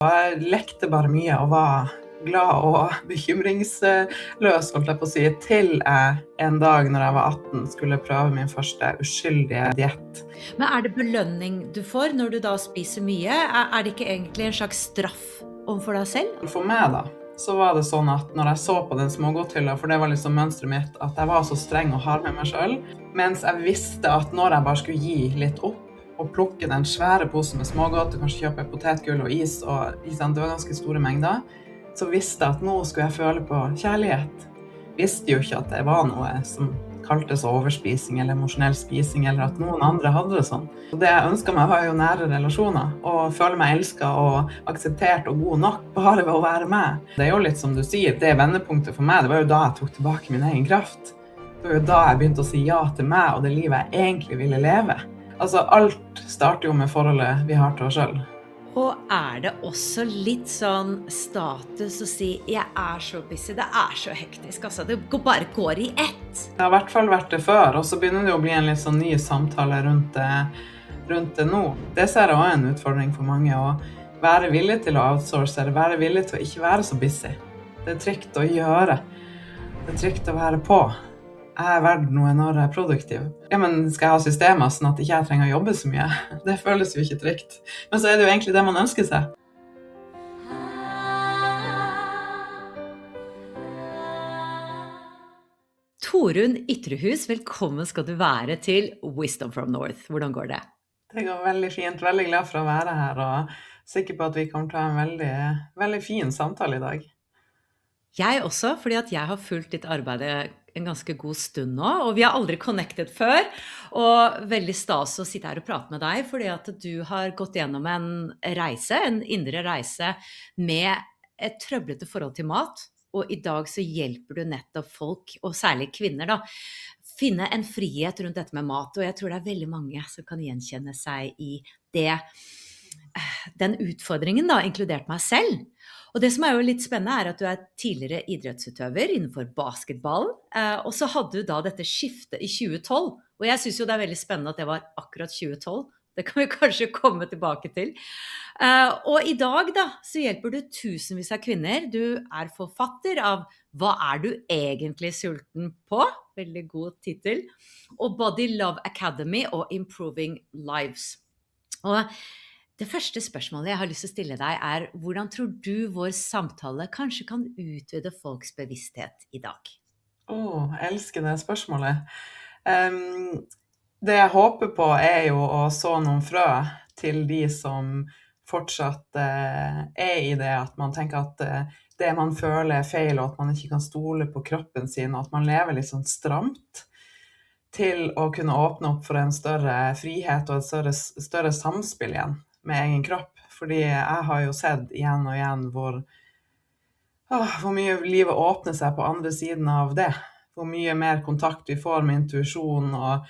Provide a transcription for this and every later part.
Jeg lekte bare mye og var glad og bekymringsløs, holdt jeg på å si, til jeg en dag når jeg var 18 skulle prøve min første uskyldige diett. Men det belønning du får når du da spiser mye? Det ikke egentlig en slags straff overfor deg selv? For meg da, så var det sånn at når jeg så på den smågodthylla, for det var liksom mønstret mitt, at jeg var så streng og hard med meg selv, mens jeg visste at når jeg bare skulle gi litt opp, og plukke den svære posen med smågodt, og kanskje kjøpe potetgull og is, og det var ganske store mengder, så visste jeg at nå skulle jeg føle på kjærlighet. Visste jo ikke at det var noe som kaltes overspising eller emosjonell spising, eller at noen andre hadde det sånn. Det jeg ønsket meg var jo nære relasjoner, og føle meg elsket og akseptert og god nok, bare ved å være med. Det jo litt som du sier, det vendepunktet for meg, det var jo da jeg tok tilbake min egen kraft. Det var jo da jeg begynte å si ja til meg og det livet jeg egentlig ville leve. Altså, alt starter jo med forholdet vi har til oss selv. Og det også litt sånn status å si, jeg så busy, det så hektisk, altså, det bare går i ett. Det har i hvert fall vært det før, og så begynner det å bli en litt sånn ny samtale rundt det nå. Det ser jeg også en utfordring for mange, å være villig til å outsource, eller være villig til å ikke være så busy. Det trygt å gjøre. Det trygt å være på. Jeg verdt noe når jeg produktiv. Ja, men skal jeg ha systemer sånn at ikke jeg trenger å jobbe så mye? Det føles jo ikke trygt. Men så det jo egentlig det man ønsker seg. Torunn Ytrehus, velkommen skal du være til Wisdom from North. Hvordan går det? Det går veldig fint. Veldig glad for å være her, og sikker på at vi kommer til å ha en veldig, veldig fin samtale i dag. Jeg også, fordi at jeg har fulgt ditt arbeid en ganske god stund nå, og vi har aldri connectet før, og veldig stas å sitte her og prate med deg, fordi at du har gått gjennom en reise, en indre reise, med et trøblete forhold til mat, og i dag så hjelper du nettopp folk, og særlig kvinner da, finne en frihet rundt dette med mat, og jeg tror det veldig mange som kan gjenkjenne seg i det, den utfordringen da, inkludert meg selv. Og det som jo litt spennende at du tidligere idrettsutøver innenfor basketball, og så hadde du da dette skiftet i 2012, og jeg synes jo det veldig spennende at det var akkurat 2012, det kan vi kanskje komme tilbake til. Og i dag da, så hjelper du tusenvis av kvinner, du forfatter av Hva du egentlig sulten på? Veldig god titel. Og Body Love Academy og Improving Lives. Og det første spørsmålet jeg har lyst til å stille deg hvordan tror du vår samtale kanskje kan utvide folks bevissthet i dag? Jeg elsker det spørsmålet. Det jeg håper på jo å så noen frø til de som fortsatt i det at man tenker at det man føler feil, og at man ikke kan stole på kroppen sin, og at man lever litt sånn stramt, til å kunne åpne opp for en større frihet og et større samspill igjen med egen kropp, fordi jeg har jo sett igjen og igjen hvor mye livet åpner seg på andre siden av det, hvor mye mer kontakt vi får med intuisjon og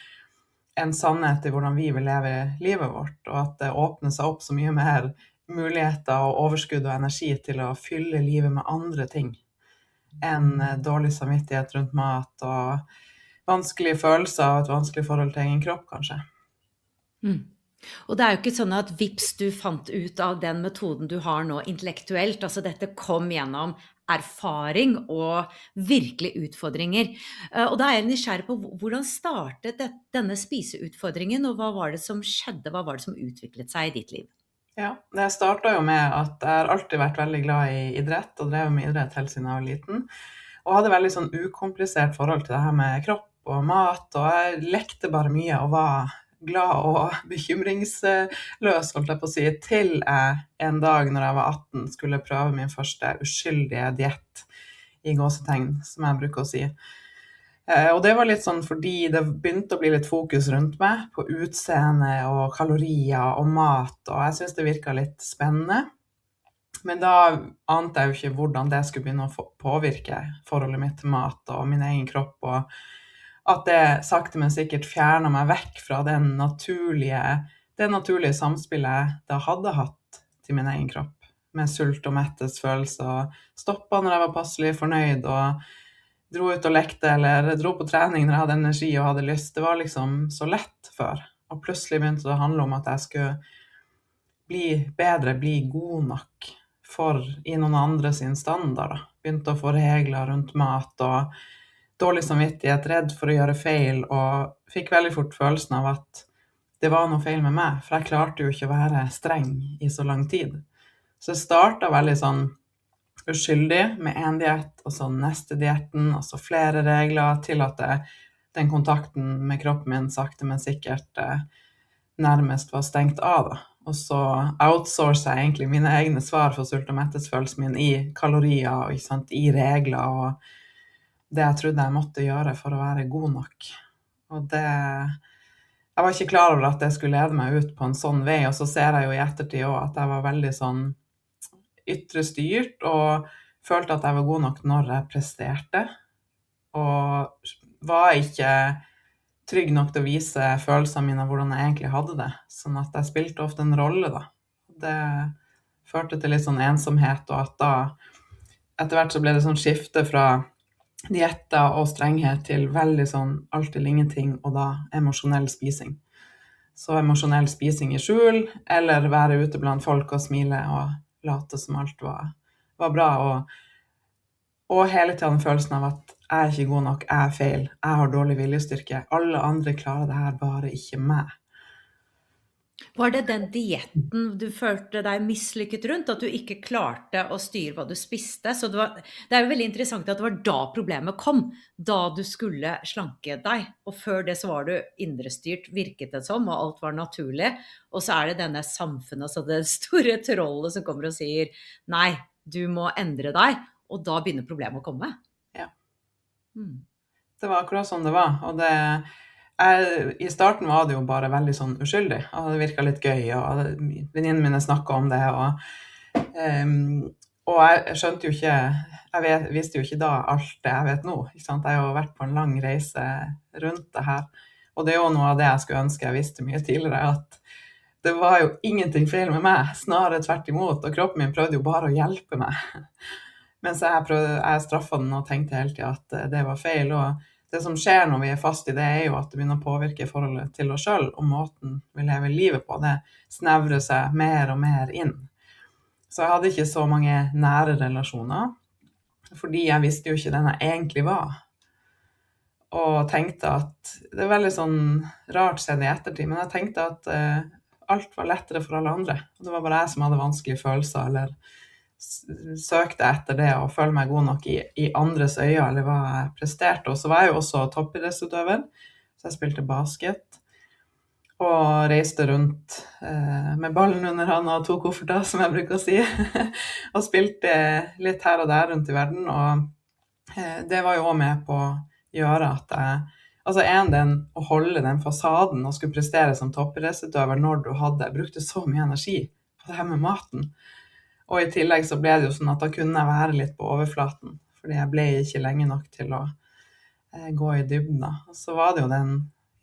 en sannhet i hvordan vi vil leve livet vårt, og at det åpner seg opp så mye mer muligheter og overskudd og energi til å fylle livet med andre ting enn dårlig samvittighet rundt mat og vanskelige følelser og et vanskelig forhold til egen kropp, kanskje. Og det jo ikke sånn at vips, du fant ut av den metoden du har nå intellektuelt, altså dette kom gjennom erfaring og virkelig utfordringer. Og da jeg nysgjerrig på hvordan startet denne spiseutfordringen, og hva var det som skjedde, hva var det som utviklet seg i ditt liv? Ja, det startet jo med at jeg har alltid vært veldig glad i idrett, og drevet med idrett helt siden jeg var liten, og hadde veldig sånn ukomplisert forhold til det her med kropp og mat, og jeg lekte bare mye og var glad og bekymringsløs, holdt jeg på å si, til jeg en dag når jeg var 18 skulle prøve min første uskyldige diett i gåsetegn, som jeg bruker å si. Og det var litt sånn fordi det begynte å bli litt fokus rundt meg på utseende og kalorier og mat, og jeg synes det virket litt spennende. Men da ante jeg jo ikke hvordan det skulle begynne å påvirke forholdet mitt til mat og min egen kropp, og at det sakte men sikkert fjernet meg vekk fra det naturlige samspillet jeg da hadde hatt til min egen kropp, med sult og mettesfølelse, og stoppet når jeg var passelig fornøyd, og dro ut og lekte, eller dro på trening når jeg hadde energi og hadde lyst. Det var liksom så lett før, og plutselig begynte det å handle om at jeg skulle bli bedre, bli god nok, i noen andre sin standard da. Begynte å få regler rundt mat, og dårlig samvittighet, redd for å gjøre feil, og fikk veldig fort følelsen av at det var noe feil med meg, for jeg klarte jo ikke å være streng i så lang tid. Så det startet veldig sånn uskyldig med en diett, og så neste dietten, og så flere regler, til at den kontakten med kroppen min sakte, men sikkert nærmest var stengt av da. Og så outsourcer jeg egentlig mine egne svar for sult- og mettelsesfølelsen min i kalorier, og ikke sant, i regler, og det jeg trodde jeg måtte gjøre for å være god nok. Og jeg var ikke klar over at det skulle lede meg ut på en sånn vei, og så ser jeg jo i ettertid også at jeg var veldig sånn ytre styrt, og følte at jeg var god nok når jeg presterte, og var ikke trygg nok til å vise følelsene mine, hvordan jeg egentlig hadde det, sånn at jeg spilte ofte en rolle da. Det førte til litt sånn ensomhet, og at da etter hvert så ble det sånn skifte fra dietter og strenghet til veldig sånn alt eller ingenting, og da emosjonell spising. Så emosjonell spising i skjul, eller være ute blant folk og smile og late som alt var bra, og hele tiden følelsen av at jeg er ikke god nok, jeg er feil, jeg har dårlig viljestyrke, alle andre klarer det her, bare ikke meg. Var det den dietten du følte deg mislykket rundt, at du ikke klarte å styre hva du spiste? Så det er jo veldig interessant at det var da problemet kom, da du skulle slanke deg. Og før det så var du indrestyrt, virket det som, og alt var naturlig. Og så er det denne samfunnet, altså det store trollet som kommer og sier, nei, du må endre deg, og da begynner problemet å komme. Ja. Mm. Det var akkurat sånn det var, og i starten var det jo bare veldig sånn uskyldig, og det virket litt gøy, og venninnene mine snakket om det, og jeg skjønte jo ikke, jeg visste jo ikke da alt det jeg vet nå, ikke sant? Jeg har jo vært på en lang reise rundt det her, og det er jo noe av det jeg skulle ønske jeg visste mye tidligere, at det var jo ingenting feil med meg, snarere tvert imot, og kroppen min prøvde jo bare å hjelpe meg. Mens jeg straffet den og tenkte hele tiden at det var feil, og det som skjer når vi er fast i det, er jo at det begynner å påvirke forholdet til oss selv, og måten vi lever livet på, det snevrer seg mer og mer inn. Så jeg hadde ikke så mange nære relasjoner, fordi jeg visste jo ikke den jeg egentlig var. Og tenkte at, det er veldig sånn rart sett i ettertid, men jeg tenkte at alt var lettere for alle andre. Og det var bare jeg som hadde vanskelige følelser, eller søkte etter det og følte meg god nok i andres øyne, eller hva jeg presterte. Og så var jeg jo også toppidrettsutøver, så jeg spilte basket, og reiste rundt med ballen under hånda og 2 kofferter, som jeg bruker å si, og spilte litt her og der rundt i verden, og det var jo også med på å gjøre at å holde den fasaden og skulle prestere som toppidrettsutøver når du brukte så mye energi på det her med maten. Og i tillegg så ble det jo sånn at da kunne jeg være litt på overflaten, fordi jeg ble ikke lenge nok til å gå i dybden. Og så var det jo den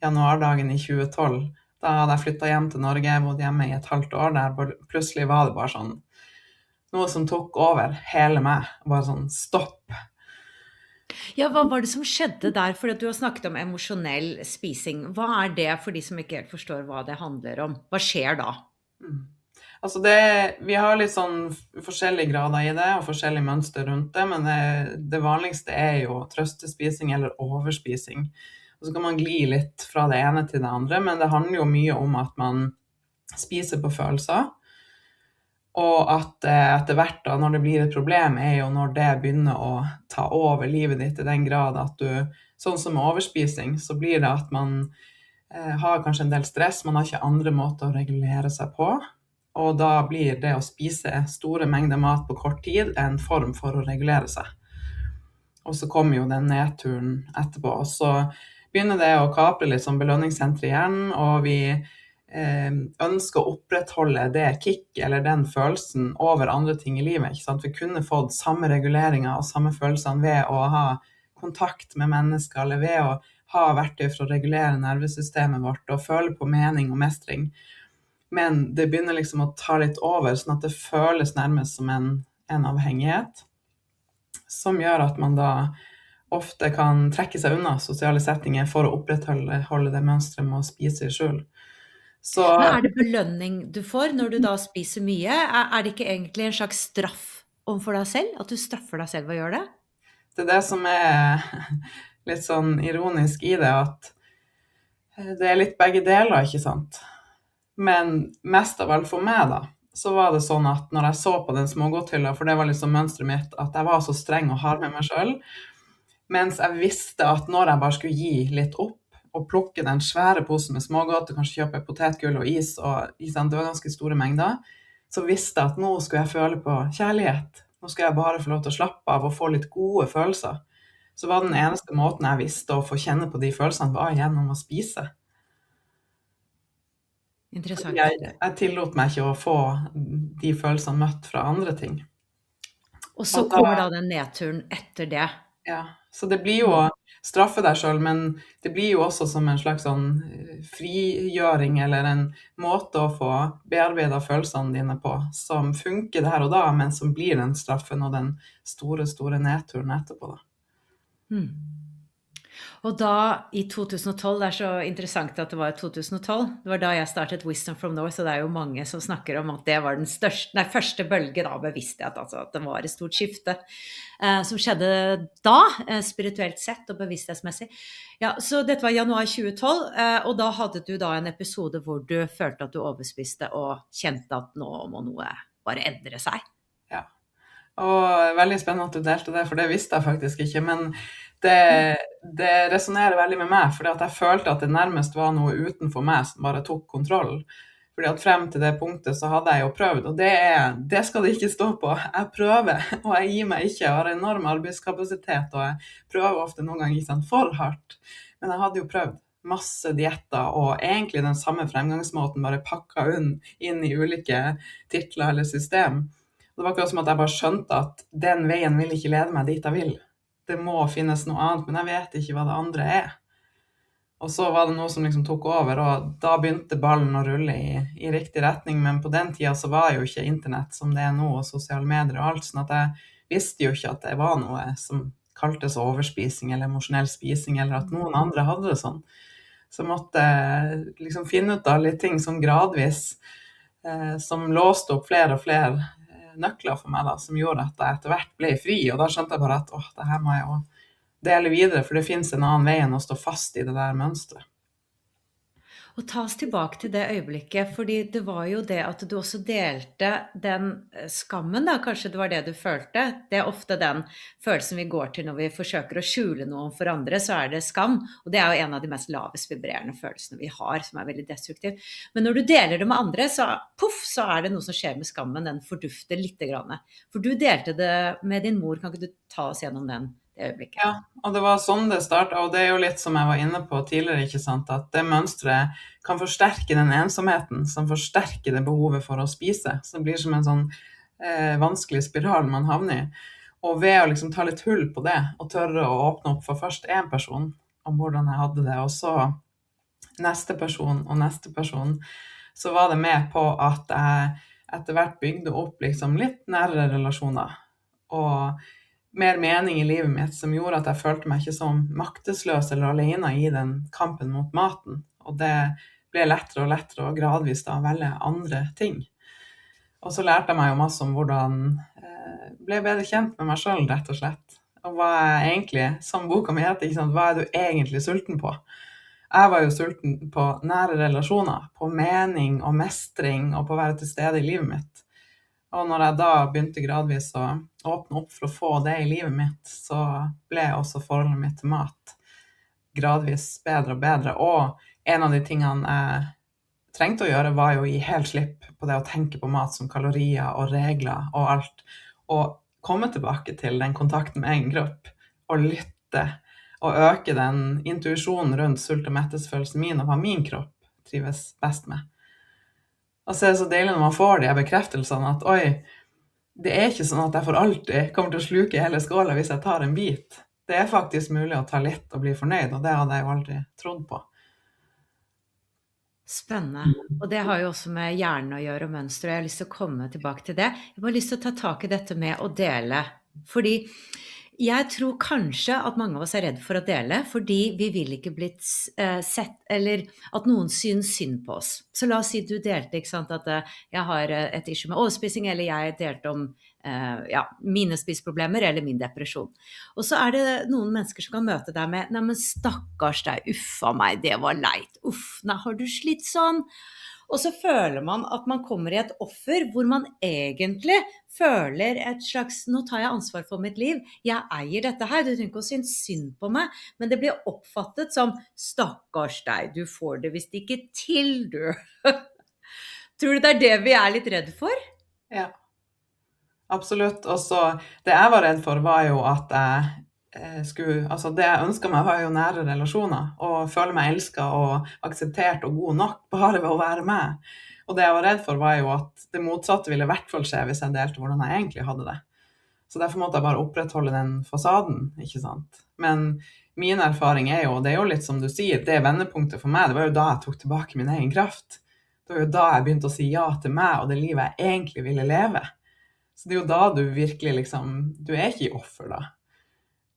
januardagen i 2012, da hadde jeg flyttet hjem til Norge, jeg bodde hjemme i et halvt år der, plutselig var det bare sånn, noe som tok over hele meg, bare sånn stopp. Ja, hva var det som skjedde der? For at du har snakket om emosjonell spising. Hva er det for de som ikke helt forstår hva det handler om? Hva skjer da? Altså vi har litt sånn forskjellige grader i det, og forskjellige mønster rundt det, men det vanligste er jo trøstespising eller overspising. Og så kan man gli litt fra det ene til det andre, men det handler jo mye om at man spiser på følelser, og at etter hvert da, når det blir et problem, er jo når det begynner å ta over livet ditt i den grad at sånn som med overspising, så blir det at man har kanskje en del stress, man har ikke andre måter å regulere seg på, og da blir det å spise store mengder mat på kort tid en form for å regulere seg. Og så kommer jo den nedturen etterpå, og så begynner det å kapre litt som belønningssenter i hjernen, og vi ønsker å opprettholde det kick eller den følelsen over andre ting i livet, ikke sant? Vi kunne fått samme reguleringer og samme følelsene ved å ha kontakt med mennesker, eller ved å ha verktøy for å regulere nervesystemet vårt og føle på mening og mestring. Men det begynner liksom å ta litt over, sånn at det føles nærmest som en avhengighet, som gjør at man da ofte kan trekke seg unna sosiale settinger for å opprettholde det mønstret med å spise i skjul. Så Men det belønning du får når du da spiser mye? Det ikke egentlig en slags straff overfor deg selv? At du straffer deg selv ved å gjøre det? det er det som er litt sånn ironisk i det, at det er litt begge deler, ikke sant? Men mest av alt for meg da, så var det sånn at når jeg så på den smågodthylla, for det var liksom mønstret mitt, at jeg var så streng og hard med meg selv, mens jeg visste at når jeg bare skulle gi litt opp, og plukke den svære posen med smågodt, og kanskje kjøpe potetgull og is, og det var ganske store mengder, så visste jeg at nå skulle jeg føle på kjærlighet. Nå skal jeg bare få lov til å slappe av og få litt gode følelser. Så var den eneste måten jeg visste å få kjenne på de følelsene var gjennom å spise. Interessant. Jeg tillot meg ikke å få de følelsene møtt fra andre ting. Og så kommer da den nedturen etter det. Ja, så det blir jo å straffe deg selv, men det blir jo også som en slags sånn frigjøring, eller en måte å få bearbeidet følelsene dine på, som funker der og da, men som blir den straffen og den store, store nedturen etterpå da. Og da i 2012, det så interessant at det var 2012, det var da jeg startet Wisdom from North, og det jo mange som snakker om at det var den første bølge da, bevissthet, altså at det var et stort skifte som skjedde da, spirituelt sett og bevissthetsmessig. Ja, så dette var januar 2012, og da hadde du da en episode hvor du følte at du overspiste og kjente at nå må noe bare endre seg. Ja, og veldig spennende at du delte det, for det visste jeg faktisk ikke, men det resonerer veldig med meg, fordi at jeg følte at det nærmest var noe utenfor meg som bare tok kontroll. Fordi at frem til det punktet så hadde jeg jo prøvd, og det skal det ikke stå på. Jeg prøver, og jeg gir meg ikke. Jeg har enorm arbeidskapasitet, og jeg prøver ofte noen ganger ikke sant, for hardt. Men jeg hadde jo prøvd masse dietter, og egentlig den samme fremgangsmåten bare pakket inn i ulike titler eller system. Det var akkurat som at jeg bare skjønte at den veien vil ikke lede meg dit jeg vil. Det må finnes noe annet, men jeg vet ikke hva det andre er. Og så var det noe som liksom tok over, og da begynte ballen å rulle i riktig retning, men på den tiden så var jo ikke internett som det nå, og sosiale medier og alt, sånn at jeg visste jo ikke at det var noe som kaltes overspising eller emosjonell spising, eller at noen andre hadde det sånn. Så jeg måtte liksom finne ut av litt ting som gradvis, som låste opp flere og flere nøkler for meg da, som gjorde at jeg etter hvert ble fri, og da skjønte jeg bare at det her må jeg jo dele videre, for det finnes en annen vei enn å stå fast i det der mønstret. Og ta oss tilbake til det øyeblikket, fordi det var jo det at du også delte den skammen da, kanskje det var det du følte. Det ofte den følelsen vi går til når vi forsøker å skjule noe for andre, så det skam, og det jo en av de mest lavest vibrerende følelsene vi har, som veldig destruktiv. Men når du deler det med andre, så puff, så det noe som skjer med skammen, den fordufter litt grann. For du delte det med din mor, kan ikke du ta oss gjennom den? Ja, og det var sånn det startet, og det jo litt som jeg var inne på tidligere, ikke sant, at det mønstret kan forsterke den ensomheten, som forsterker det behovet for å spise, så det blir som en sånn vanskelig spiral man havner i. Og ved å liksom ta litt hull på det, og tørre å åpne opp for først en person om hvordan jeg hadde det, og så neste person og neste person, så var det med på at jeg etter hvert bygde opp liksom litt nærere relasjoner, og mer mening i livet mitt, som gjorde at jeg følte meg ikke som maktesløs eller alene i den kampen mot maten. Og det ble lettere og lettere og gradvis da velge andre ting. Og så lærte jeg meg jo masse om hvordan ble bedre kjent med meg selv, rett og slett. Og hva jeg egentlig, som boka mi heter, ikke sant, hva du egentlig sulten på? Jeg var jo sulten på nære relasjoner, på mening og mestring og på å være til stede i livet mitt. Og når jeg da begynte gradvis å åpne opp for å få det i livet mitt, så ble også forholdet mitt til mat gradvis bedre og bedre. Og en av de tingene jeg trengte å gjøre var jo å gi helt slipp på det å tenke på mat som kalorier og regler og alt. Og komme tilbake til den kontakten med egen kropp, og lytte, og øke den intuisjonen rundt sult- og mettelsesfølelsen min, og hva min kropp trives best med. Og så det så deilig når man får de bekreftelsene at oi, det ikke sånn at jeg for alltid kommer til å sluke hele skåla hvis jeg tar en bit. Det faktisk mulig å ta litt og bli fornøyd, og det hadde jeg jo aldri trodd på. Spennende. Og det har jo også med hjernen å gjøre og mønster, og jeg har lyst til å komme tilbake til det. Jeg har bare lyst til å ta tak i dette med å dele, fordi Jeg tror kanskje at mange av oss er redd for å dele, fordi vi vil ikke bli sett, eller at noen synes synd på oss. Så la oss si du delte, ikke sant, at jeg har et issue med overspising, eller jeg delte om ja, mine spiseproblemer eller min depresjon. Og så er det noen mennesker som kan møte deg med, nei, men stakkars deg, uffa meg, det var leit. Uff, nei, har du slitt sånn? Og så føler man at man kommer i et offer hvor man egentlig føler et slags, nå tar jeg ansvar for mitt liv, jeg eier dette her, du trenger ikke å synes synd på meg, men det blir oppfattet som, stakkars deg, du får det visst ikke til, du. Tror du det er det vi er litt redd for? Ja, absolutt. Og så det jeg var redd for var jo at altså det jeg ønsket meg var jo nære relasjoner, og føle meg elsket og akseptert og god nok bare ved å være med. Og det jeg var redd for var jo at det motsatte ville i hvert fall skje hvis jeg delte hvordan jeg egentlig hadde det. Så derfor måtte jeg bare opprettholde den fasaden, ikke sant? Men min erfaring er jo, det er jo litt som du sier, det vendepunktet for meg, det var jo da jeg tok tilbake min egen kraft. Det var jo da jeg begynte å si ja til meg og det livet jeg egentlig ville leve. Så det er jo da du virkelig liksom, du er ikke i offer da.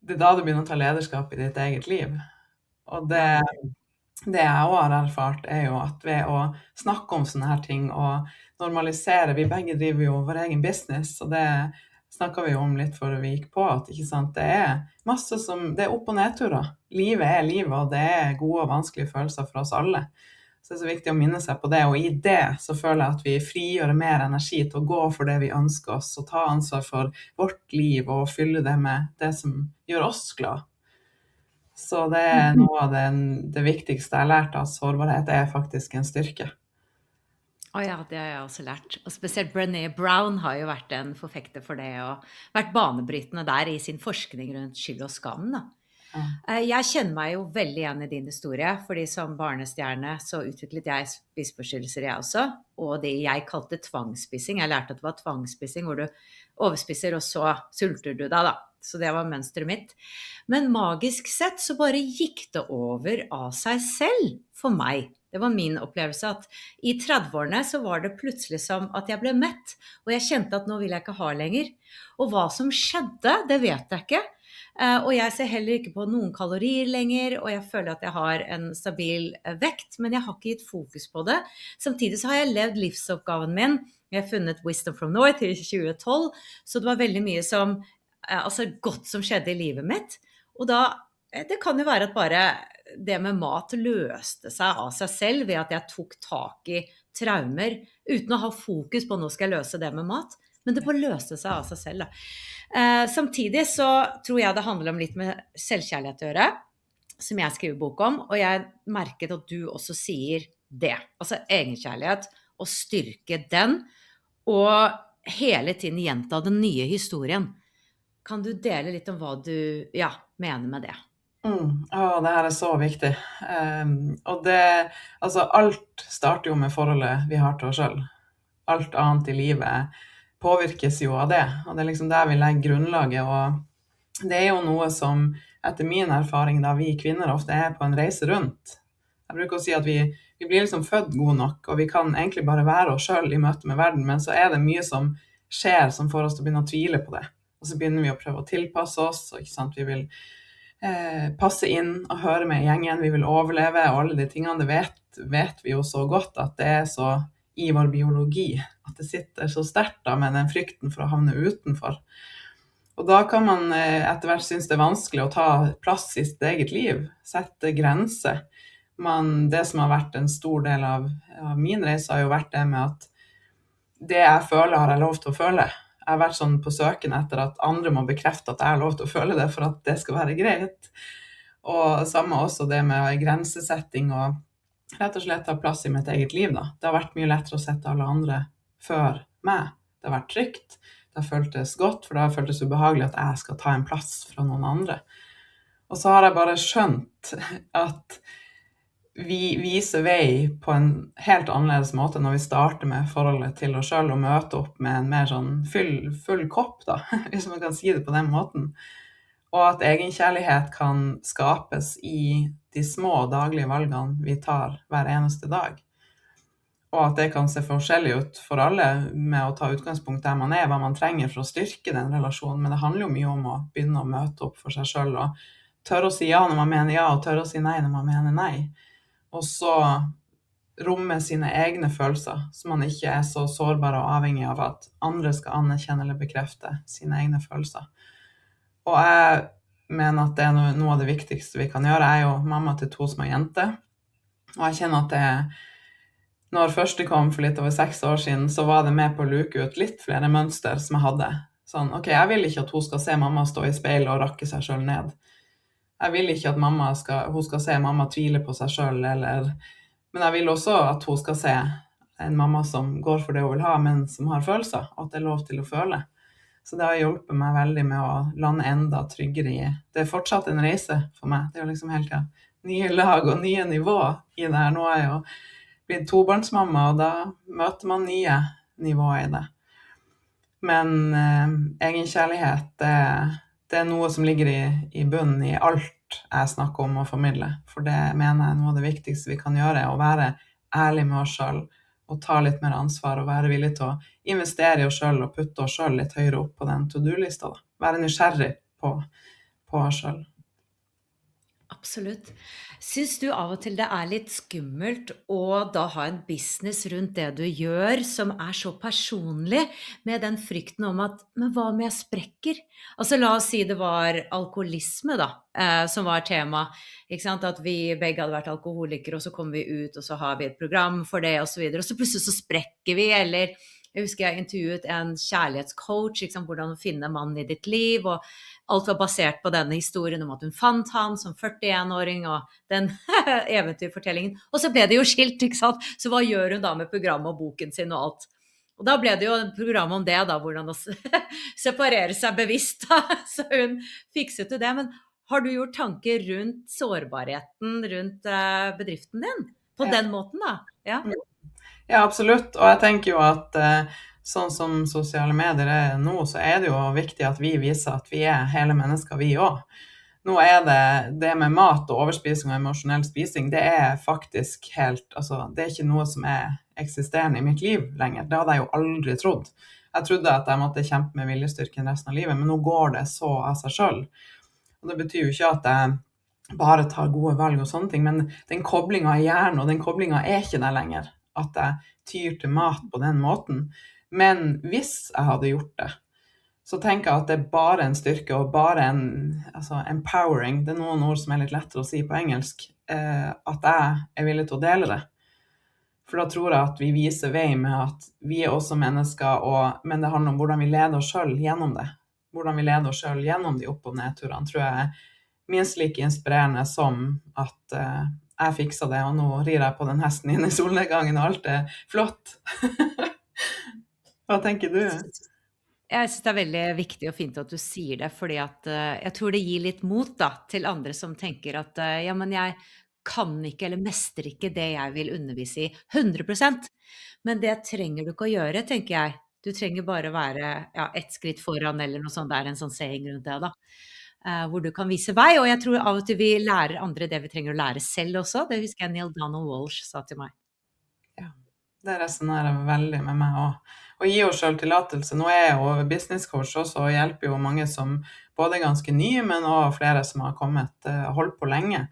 Det er da du begynner å ta lederskap i ditt eget liv. Og det jeg også har erfart er jo at ved å snakke om sånne her ting og normalisere, vi begge driver jo vår egen business, og det snakket vi jo om litt før vi gikk på, at ikke sant, det er masse som, det er opp- og nedturer. Livet er livet, og det er gode og vanskelige følelser for oss alle. Så det er så viktig å minne seg på det, og i det så føler jeg at vi frigjør mer energi til å gå for det vi ønsker oss, og ta ansvar for vårt liv og fylle det med det som gjør oss glad. Så det er noe av det viktigste jeg har lært av sårbarhet, er faktisk en styrke. Å ja, det har jeg også lært. Og spesielt Brené Brown har jo vært en forfekter for det, og vært banebrytende der i sin forskning rundt skyld og skam, da. Jeg kjenner meg jo veldig igjen i din historie, fordi som barnestjerne så utviklet jeg spiseforstyrrelser jeg også, og det jeg kalte tvangsspising. Jeg lærte at det var tvangsspising, hvor du overspiser og så sulter du deg da. Så det var mønstret mitt. Men magisk sett så bare gikk det over av seg selv for meg. Det var min opplevelse at i 30-årene så var det plutselig som at jeg ble mett, og jeg kjente at nå vil jeg ikke ha lenger. Og hva som skjedde, det vet jeg ikke. Og jeg ser heller ikke på noen kalorier lenger, og jeg føler at jeg har en stabil vekt, men jeg har ikke gitt fokus på det. Samtidig så har jeg levd livsoppgaven min. Jeg har funnet Wisdom from North i 2012, så det var veldig mye som, altså godt som skjedde i livet mitt. Og da, det kan jo være at bare det med mat løste seg av seg selv ved at jeg tok tak i traumer, uten å ha fokus på nå skal jeg løse det med mat. Men det bare løste seg av seg selv da. Samtidig så tror jeg det handler om litt med selvkjærlighet å gjøre, som jeg skriver bok om, og jeg merket at du også sier det. Altså egenkjærlighet, og styrke den, og hele tiden gjenta den nye historien. Kan du dele litt om hva du mener med det? Det her er så viktig. Og det, altså alt starter jo med forholdet vi har til oss selv. Alt annet i livet påvirkes jo av det, og det er liksom der vi legger grunnlaget, og det er jo noe som etter min erfaring da vi kvinner ofte er på en reise rundt. Jeg bruker å si at vi blir liksom født gode nok, og vi kan egentlig bare være oss selv i møte med verden, men så er det mye som skjer som får oss til å begynne å tvile på det, og så begynner vi å prøve å tilpasse oss, og ikke sant, vi vil passe inn og høre med gjengen, vi vil overleve, og alle de tingene, det vet vi jo så godt at det er så i vår biologi, at det sitter så sterkt da med den frykten for å havne utenfor. Og da kan man etter hvert synes det er vanskelig å ta plass i sitt eget liv, sette grenser. Det som har vært en stor del av min reise har jo vært det med at det jeg føler har jeg lov til å føle. Jeg har vært sånn på søken etter at andre må bekrefte at jeg har lov til å føle det for at det skal være greit. Og samme også det med grensesetting og rett og slett ha plass i mitt eget liv da. Det har vært mye lettere å sette alle andre før meg. Det har vært trygt, det har føltes godt, for det har føltes ubehagelig at jeg skal ta en plass fra noen andre. Og så har jeg bare skjønt at vi viser vei på en helt annerledes måte når vi starter med forholdet til oss selv og møter opp med en mer sånn full kopp da, hvis man kan si det på den måten. Og at egenkjærlighet kan skapes i de små daglige valgene vi tar hver eneste dag. og at det kan se forskjellig ut for alle med å ta utgangspunkt der man hva man trenger for å styrke den relasjonen, men det handler jo mye om å begynne å møte opp for seg selv, og tørre å si ja når man mener ja, og tørre å si nei når man mener nei. Og så romme sine egne følelser, så man ikke så sårbar og avhengig av at andre skal anerkjenne eller bekrefte sine egne følelser. Og jeg mener at det noe av det viktigste vi kan gjøre. Jeg jo mamma til 2 små jenter, og jeg kjenner at når første kom for litt over 6 år siden, så var det med på å luke ut litt flere mønster som jeg hadde. Sånn, ok, jeg vil ikke at hun skal se mamma stå i speilet og rakke seg selv ned. Jeg vil ikke at hun skal se mamma tvile på seg selv, men jeg vil også at hun skal se en mamma som går for det hun vil ha, men som har følelser, og at det lov til å føle. Så det har hjulpet meg veldig med å lande enda tryggere i. Det fortsatt en reise for meg. Det jo liksom helt nye lag og nye nivå i det her. Nå jeg jo blitt tobarnsmamma, og da møter man nye nivåer i det. Men egenkjærlighet, det noe som ligger i bunnen i alt jeg snakker om å formidle. For det mener jeg noe av det viktigste vi kan gjøre, å være ærlig med oss selv, og ta litt mer ansvar, og være villig til å investere i oss selv, og putte oss selv litt høyere opp på den to-do-lista. Være nysgjerrig på oss selv. Absolutt. Synes du av og til det litt skummelt å da ha en business rundt det du gjør, som så personlig, med den frykten om at, men hva om jeg sprekker? Altså la oss si det var alkoholisme da, som var tema, ikke sant? At vi begge hadde vært alkoholikere, og så kommer vi ut, og så har vi et program for det, og så videre, og så plutselig så sprekker vi, eller jeg husker jeg intervjuet en kjærlighetscoach, ikke sant? Hvordan finne mannen i ditt liv, og alt var basert på denne historien om at hun fant han som 41-åring, og den eventyrfortellingen. Og så ble det jo skilt, ikke sant? Så hva gjør hun da med programmet og boken sin og alt? Og da ble det jo et program om det da, hvordan å separere seg bevisst da. Så hun fikset jo det. Men har du gjort tanker rundt sårbarheten rundt bedriften din? På den måten da? Ja. Ja, absolutt. Og jeg tenker jo at sånn som sosiale medier nå, så det jo viktig at vi viser at vi hele mennesker, vi også. Nå det med mat og overspising og emosjonell spising, det faktisk helt, altså det ikke noe som eksisterende i mitt liv lenger. Det hadde jeg jo aldri trodd. Jeg trodde at jeg måtte kjempe med viljestyrken resten av livet, men nå går det så av seg selv. Og det betyr jo ikke at jeg bare tar gode valg og sånne ting, men den koblingen i hjernen, og den koblingen ikke der lenger, at jeg tyr til mat på den måten. Men hvis jeg hadde gjort det, så tenker jeg at det bare en styrke, og bare altså empowering, det noen ord som litt lettere å si på engelsk, at jeg villig til å dele det. For da tror jeg at vi viser vei med at vi også mennesker, men det handler om hvordan vi leder oss selv gjennom det. Hvordan vi leder oss selv gjennom de opp- og nedturene, tror jeg minst like inspirerende som at jeg fiksa det, og nå rir jeg på den hesten inn i solnedgangen, og alt flott. Hva tenker du? Jeg synes det veldig viktig og fint at du sier det, fordi at jeg tror det gir litt mot da, til andre som tenker at ja, men jeg kan ikke eller mestrer ikke det jeg vil undervise i 100%. Men det trenger du ikke å gjøre, tenker jeg. Du trenger bare være ett skritt foran, eller noe sånt, det en sånn saying rundt det da. Hvor du kan vise vei, og jeg tror av og til vi lærer andre det vi trenger å lære selv også. Det husker jeg Neil Donald Walsh sa til meg. Ja, det resonerer veldig med meg også. Og gi oss selv tillatelse. Nå jeg jo business coach også, og hjelper jo mange som både ganske nye, men også flere som har kommet og holdt på lenge.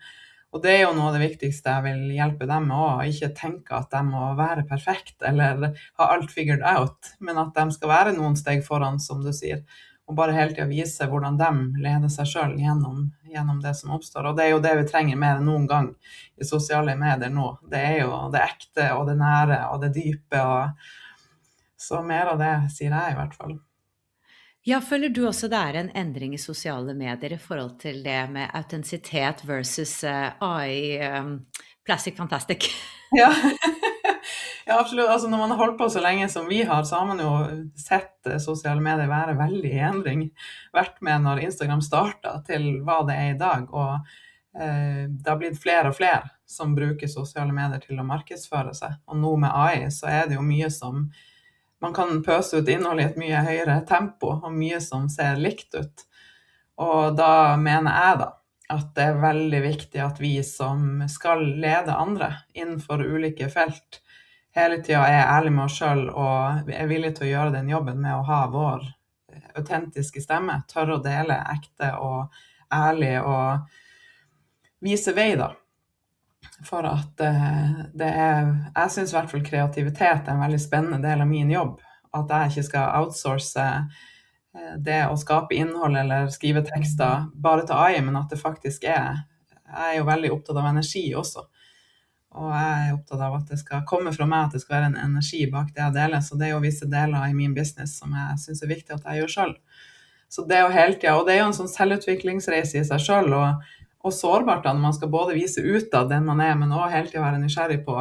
Og det jo noe av det viktigste jeg vil hjelpe dem med også, ikke tenke at de må være perfekt eller ha alt figured out, men at de skal være noen steg foran, som du sier, og bare hele tiden vise hvordan de leder seg selv gjennom det som oppstår. Og det jo det vi trenger mer enn noen gang i sosiale medier nå. Det jo det ekte og det nære og det dype, og så mer av det sier jeg i hvert fall. Ja, føler du også det en endring i sosiale medier i forhold til det med autentisitet versus AI, plastic fantastic? Ja. Ja, absolutt. Altså, når man har holdt på så lenge som vi har, så har man jo sett sosiale medier være veldig i endring. Vært med når Instagram startet til hva det i dag, og det har blitt flere og flere som bruker sosiale medier til å markedsføre seg. Og nå med AI så det jo mye som man kan pøse ut innhold i et mye høyere tempo, og mye som ser likt ut. Og da mener jeg da, at det veldig viktig at vi som skal lede andre innenfor ulike felt, hele tiden ærlig med oss selv og villig til å gjøre den jobben med å ha vår autentiske stemme, tørre å dele ekte og ærlig og vise vei da. For at jeg synes i hvert fall kreativitet en veldig spennende del av min jobb. At jeg ikke skal outsource det å skape innhold eller skrive tekster bare til AI, men at det faktisk jeg jo veldig opptatt av energi også. Og jeg opptatt av at det skal komme fra meg, at det skal være en energi bak det jeg deler. Så det jo visse deler i min business som jeg synes viktig at jeg gjør selv. Så det jo hele tiden, og det jo en sånn selvutviklingsreise i seg selv, og sårbart da, når man skal både vise ut av den man men også hele tiden være nysgjerrig på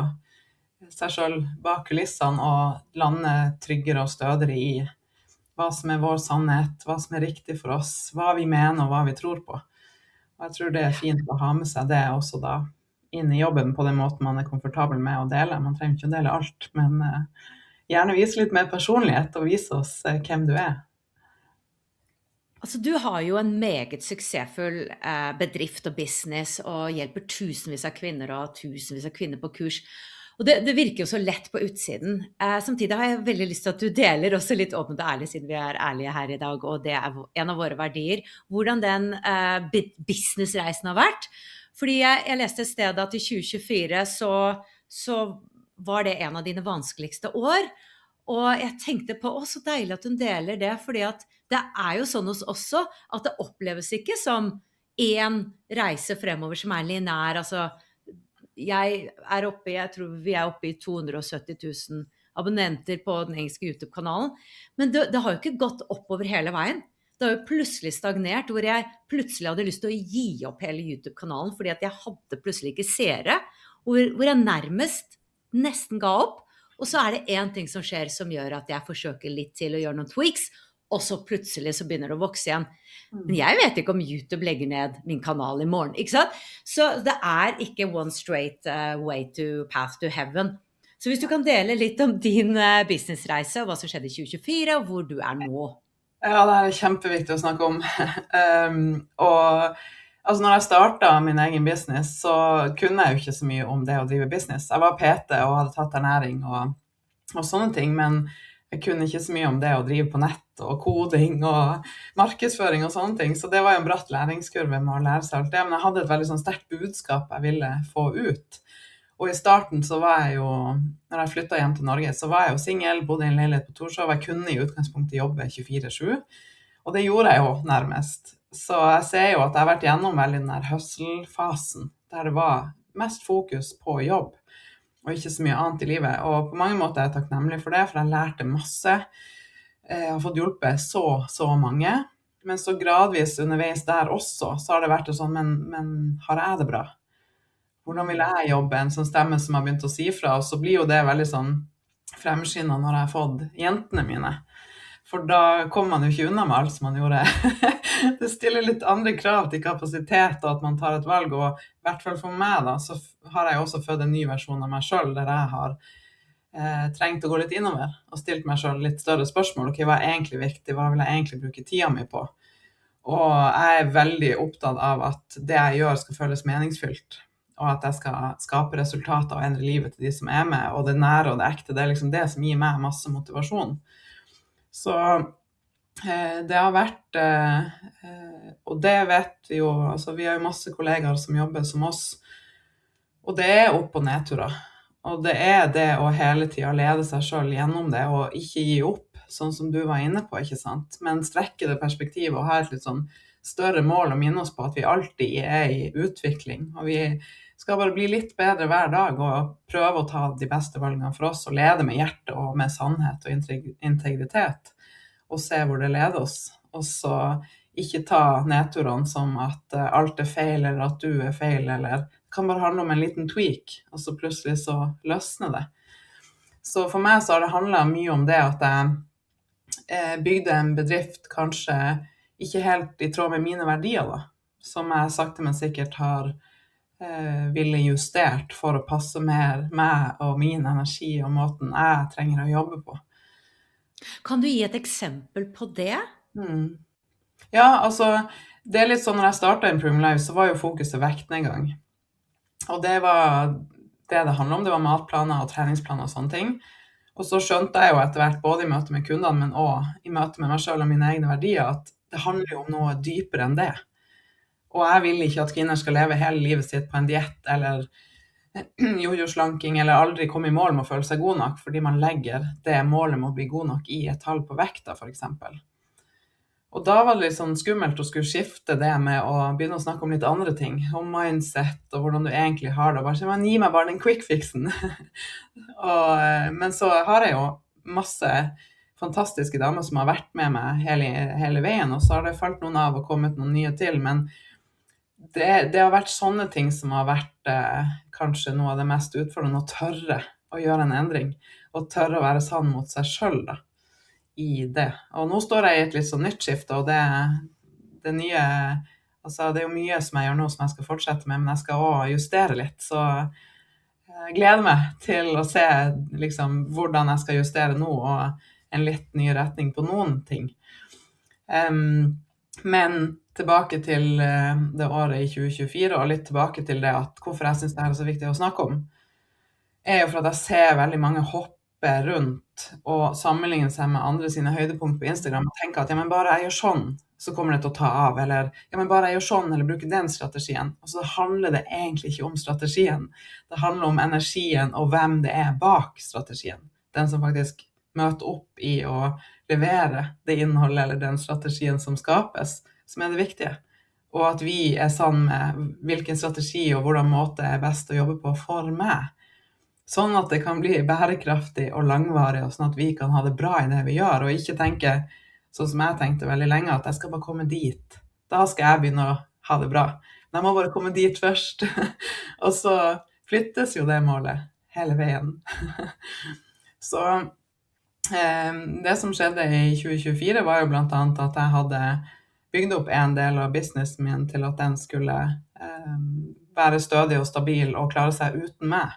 seg selv bak kulissene og lande tryggere og stødigere i hva som vår sannhet, hva som riktig for oss, hva vi mener og hva vi tror på. Og jeg tror det fint å ha med seg det også da, inn i jobben på den måten man komfortabel med å dele. Man trenger ikke å dele alt, men gjerne vise litt mer personlighet og vise oss hvem du Altså, du har jo en meget suksessfull bedrift og business og hjelper tusenvis av kvinner og tusenvis av kvinner på kurs. Og det virker jo så lett på utsiden. Samtidig har jeg veldig lyst til at du deler også litt åpent og ærlig, siden vi ærlige her i dag, og det en av våre verdier, hvordan den businessreisen har vært. Fordi jeg leste et sted at i 2024 så var det en av dine vanskeligste år, og jeg tenkte på, så deilig at hun deler det, fordi at det jo sånn hos også, at det oppleves ikke som en reise fremover som lineær. Altså, jeg tror vi oppe i 270 000 abonnenter på den engelske YouTube-kanalen, men det har jo ikke gått oppover hele veien. Det har jo plutselig stagnert, hvor jeg plutselig hadde lyst til å gi opp hele YouTube-kanalen, fordi at jeg hadde plutselig ikke seere, hvor jeg nærmest nesten ga opp. Og så det en ting som skjer som gjør at jeg forsøker litt til å gjøre noen tweaks, og så plutselig så begynner det å vokse igjen. Men jeg vet ikke om YouTube legger ned min kanal i morgen, ikke sant? Så det ikke one straight way to path to heaven. Så hvis du kan dele litt om din businessreise, og hva som skjedde i 2024, og hvor du nå. Ja, det kjempeviktig å snakke om. Og altså, når jeg startet min egen business, så kunne jeg jo ikke så mye om det å drive business. Jeg var PT og hadde tatt ernæring og sånne ting, men jeg kunne ikke så mye om det å drive på nett og koding og markedsføring og sånne ting. Så det var jo en bratt læringskurve med å lære seg alt det, men jeg hadde et veldig sånn sterkt budskap jeg ville få ut. Og i starten så var jeg jo, når jeg flyttet hjem til Norge, så var jeg jo single, bodde i en leilighet på Torshov, jeg kunne i utgangspunktet jobbe 24/7, og det gjorde jeg jo nærmest. Så jeg ser jo at jeg har vært gjennom veldig den der hustle-fasen, der det var mest fokus på jobb, og ikke så mye annet i livet. Og på mange måter jeg takknemlig for det, for jeg lærte masse. Jeg har fått hjulpet så mange. Men så gradvis underveis der også, så har det vært sånn, men har jeg det bra? Hvordan vil jeg jobbe? En sånn stemme som har begynt å si fra, og så blir jo det veldig sånn fremskyndet når jeg har fått jentene mine. For da kommer man jo ikke unna med alt som man gjorde. Det stiller litt andre krav til kapasitet og at man tar et valg, og i hvert fall for meg da, så har jeg også født en ny versjon av meg selv, der jeg har trengt å gå litt innover og stilt meg selv litt større spørsmål. Ok, hva egentlig viktig? Hva vil jeg egentlig bruke tida mi på? Og jeg veldig opptatt av at det jeg gjør skal føles meningsfylt, og at jeg skal skape resultater og endre livet til de som med, og det nære og det ekte, det liksom det som gir meg masse motivasjon. Så det har vært, og det vet vi jo, altså vi har jo masse kollegaer som jobber som oss, og det opp- og nedturer. Og det det å hele tiden lede seg selv gjennom det, og ikke gi opp, sånn som du var inne på, ikke sant? Men strekke det perspektivet og ha et litt sånn større mål og minne oss på at vi alltid i utvikling, og vi skal bare bli litt bedre hver dag og prøve å ta de beste valgene for oss, og lede med hjerte og med sannhet og integritet, og se hvor det leder oss. Og så ikke ta nedturene som at alt feil, eller at du feil, eller det kan bare handle om en liten tweak, og så plutselig så løsner det. Så for meg så har det handlet mye om det at jeg bygde en bedrift kanskje ikke helt i tråd med mine verdier da, som jeg sakte men sikkert har ville justert for å passe mer meg og min energi og måten jeg trenger å jobbe på. Kan du gi et eksempel på det? Ja, altså, det litt sånn når jeg startet Improving Life, så var jo fokuset vektnedgang. Og det var det handler om. Det var matplaner og treningsplaner og sånne ting. Og så skjønte jeg jo etter hvert, både i møte med kundene, men også i møte med meg selv og mine egne verdier, at det handler jo om noe dypere enn det. Og jeg vil ikke at kvinner skal leve hele livet sitt på en diett eller jojo-slanking, eller aldri komme i mål med å føle seg god nok, fordi man legger det målet med å bli god nok i et tall på vekta, for eksempel. Og da var det litt sånn skummelt å skulle skifte det med å begynne å snakke om litt andre ting, om mindset og hvordan du egentlig har det, og bare si, men gi meg bare den quick fixen. Men så har jeg jo masse fantastiske damer som har vært med meg hele veien, og så har det falt noen av og kommet noen nye til, men det har vært sånne ting som har vært kanskje noe av det mest utfordrende, å tørre å gjøre en endring, og tørre å være sann mot seg selv da, i det. Og nå står jeg i et litt sånn nytt skifte, og det nye, altså det er jo mye som jeg gjør nå som jeg skal fortsette med, men jeg skal også justere litt, så jeg gleder meg til å se liksom hvordan jeg skal justere nå, og en litt ny retning på noen ting. Men tilbake til det året i 2024, og litt tilbake til det at hvorfor jeg synes det her er så viktig å snakke om, er jo for at jeg ser veldig mange hoppe rundt og sammenligne seg med andre sine høydepunkt på Instagram og tenke at ja, men bare jeg gjør sånn, så kommer det til å ta av, eller ja, men bare jeg gjør sånn, eller bruker den strategien. Og så handler det egentlig ikke om strategien. Det handler om energien og hvem det er bak strategien. Den som faktisk møter opp i å levere det innholdet eller den strategien som skapes, som er det viktige. Og at vi er sann med hvilken strategi og hvordan måte er best å jobbe på for meg. Sånn at det kan bli bærekraftig og langvarig, og sånn at vi kan ha det bra i det vi gjør, og ikke tenke, sånn som jeg tenkte veldig lenge, at jeg skal bare komme dit. Da skal jeg begynne å ha det bra. Men jeg må bare komme dit først. Og så flyttes jo det målet hele veien. Så det som skjedde i 2024 var jo blant annet at jeg hadde bygd opp en del av businessen min til at den skulle være stødig og stabil og klare seg uten meg.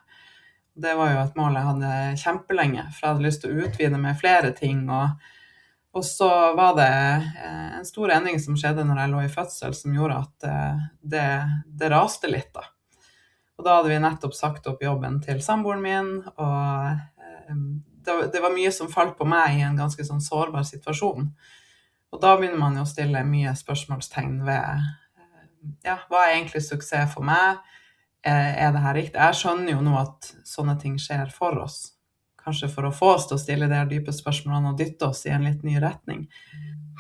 Det var jo et mål jeg hadde kjempelenge, for jeg hadde lyst til å utvide med flere ting, og så var det en stor endring som skjedde når jeg lå i fødsel, som gjorde at det raste litt da. Og da hadde vi nettopp sagt opp jobben til samboeren min, og det var mye som falt på meg i en ganske sånn sårbar situasjon. Og da begynner man jo å stille mye spørsmålstegn ved, ja, hva er egentlig suksess for meg? Er det her riktig? Jeg skjønner jo nå at sånne ting skjer for oss. Kanskje for å få oss til å stille de her dype spørsmålene og dytte oss i en litt ny retning.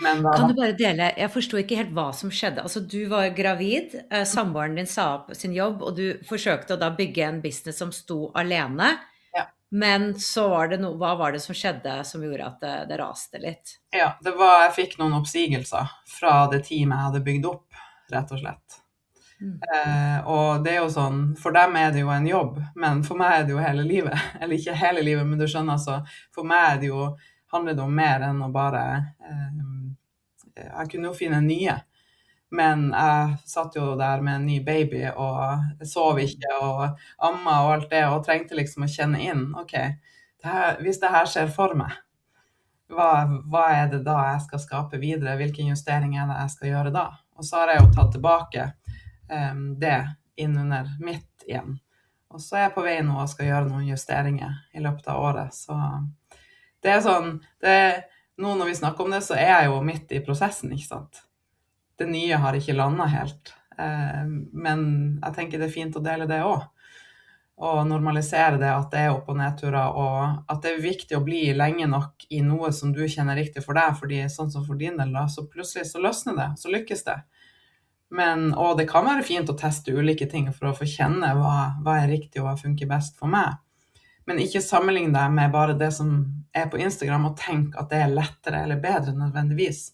Men da, Kan du bare dele, jeg forstod ikke helt hva som skjedde. Altså du var gravid, samboeren din sa opp sin jobb, og du forsøkte å da bygge en business som sto alene. Ja. Men så var det hva var det som skjedde som gjorde at det raste litt? Ja, jeg fikk noen oppsigelser fra det teamet jeg hadde bygd opp, rett og slett. Og det er jo sånn, for dem er det jo en jobb, men for meg er det jo hele livet, eller ikke hele livet, men du skjønner altså, for meg er det jo, handler det om mer enn å bare, jeg kunne jo finne nye, men jeg satt jo der med en ny baby, og jeg sov ikke, og amma og alt det, og trengte liksom å kjenne inn, ok, hvis det her skjer for meg, hva er det da jeg skal skape videre, hvilken justering er det jeg skal gjøre da? Og så har jeg jo tatt tilbake det inn under mitt igjen. Og så er jeg på vei nå og skal gjøre noen justeringer i løpet av året. Så det er sånn, nå når vi snakker om det, så er jeg jo midt i prosessen, ikke sant? Det nye har ikke landet helt. Men jeg tenker det er fint å dele det også. Og normalisere det at det er opp- og nedturer, og at det er viktig å bli lenge nok i noe som du kjenner riktig for deg, fordi sånn som for din del da, så plutselig så løsner det, så lykkes det. Og det kan være fint å teste ulike ting for å få kjenne hva er riktig og hva funker best for meg. Men ikke sammenligne deg med bare det som er på Instagram og tenk at det er lettere eller bedre nødvendigvis.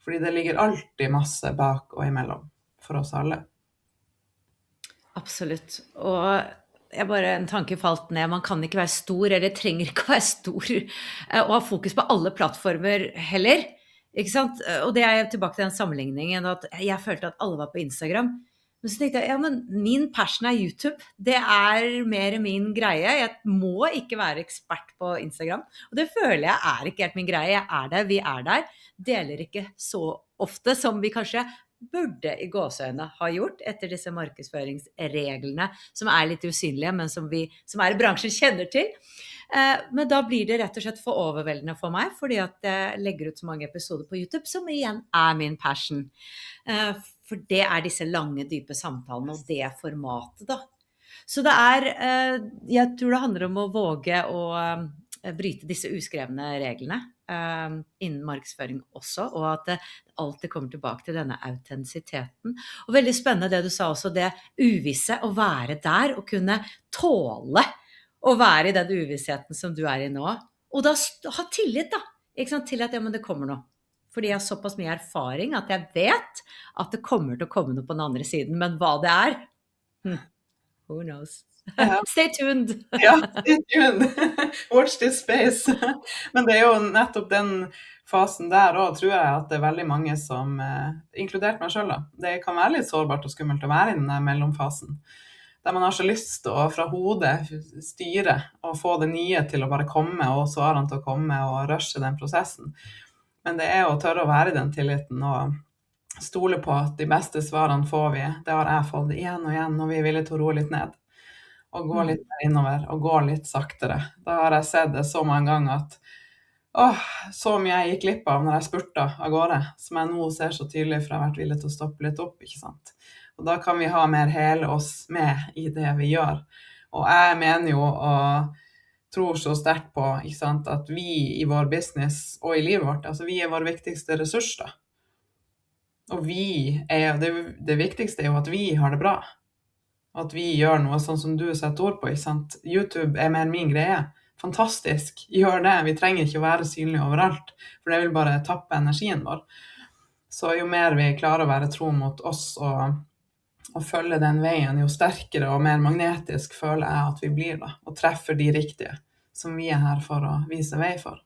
Fordi det ligger alltid masse bak og imellom for oss alle. Absolutt. Og en tanke falt ned. Man kan ikke være stor, eller trenger ikke være stor, og ha fokus på alle plattformer heller. Ikke sant? Og det er tilbake til den sammenligningen, at jeg følte at alle var på Instagram. Men så tenkte jeg, ja, men min passion er YouTube. Det er mer min greie. Jeg må ikke være ekspert på Instagram. Og det føler jeg er ikke helt min greie. Jeg er der, vi er der. Deler ikke så ofte som vi kanskje burde i gåseøyne ha gjort etter disse markedsføringsreglene, som litt usynlige, men som bransjen kjenner til. Men da blir det rett og slett for overveldende for meg, fordi at jeg legger ut så mange episoder på YouTube, som igjen min passion. For det disse lange, dype samtalene, og det formatet da. Så det jeg tror det handler om å våge å bryte disse uskrevne reglene innen markedsføring også, og at det alltid kommer tilbake til denne autentisiteten. Og veldig spennende det du sa også, det uvisse, å være der og kunne tåle å være i den uvissheten som du i nå. Og da ha tillit da, ikke sant, til at ja, men det kommer noe. Fordi jeg har såpass mye erfaring at jeg vet at det kommer til å komme noe på den andre siden, men hva det who knows? Ja. Stay tuned! Ja, stay tuned! Watch this space! Men det jo nettopp den fasen der også, tror jeg at det veldig mange som, inkludert meg selv da, det kan være litt sårbart og skummelt å være i den der mellomfasen, der man har så lyst til å fra hodet styre og få det nye til å bare komme, og svarene til å komme og rushe den prosessen. Men det å tørre å være i den tilliten og stole på at de beste svarene får vi. Det har jeg fått igjen og igjen når vi er villige til å roe litt ned. Og gå litt mer innover, og gå litt saktere. Da har jeg sett det så mange ganger at så mye jeg gikk glipp av når jeg spurte av gårde, som jeg nå ser så tydelig for jeg har vært villig til å stoppe litt opp, ikke sant? Og da kan vi ha mer hele oss med i det vi gjør. Og jeg mener jo og tror så sterkt på, ikke sant, at vi i vår business og i livet vårt, altså vi vår viktigste ressurs da. Og det viktigste jo at vi har det bra. At vi gjør noe sånn som du setter ord på, ikke sant? YouTube mer min greie. Fantastisk, gjør det. Vi trenger ikke å være synlige overalt, for det vil bare tappe energien vår. Så jo mer vi klarer å være tro mot oss og følge den veien, jo sterkere og mer magnetisk føler jeg at vi blir da, og treffer de riktige som vi her for å vise vei for.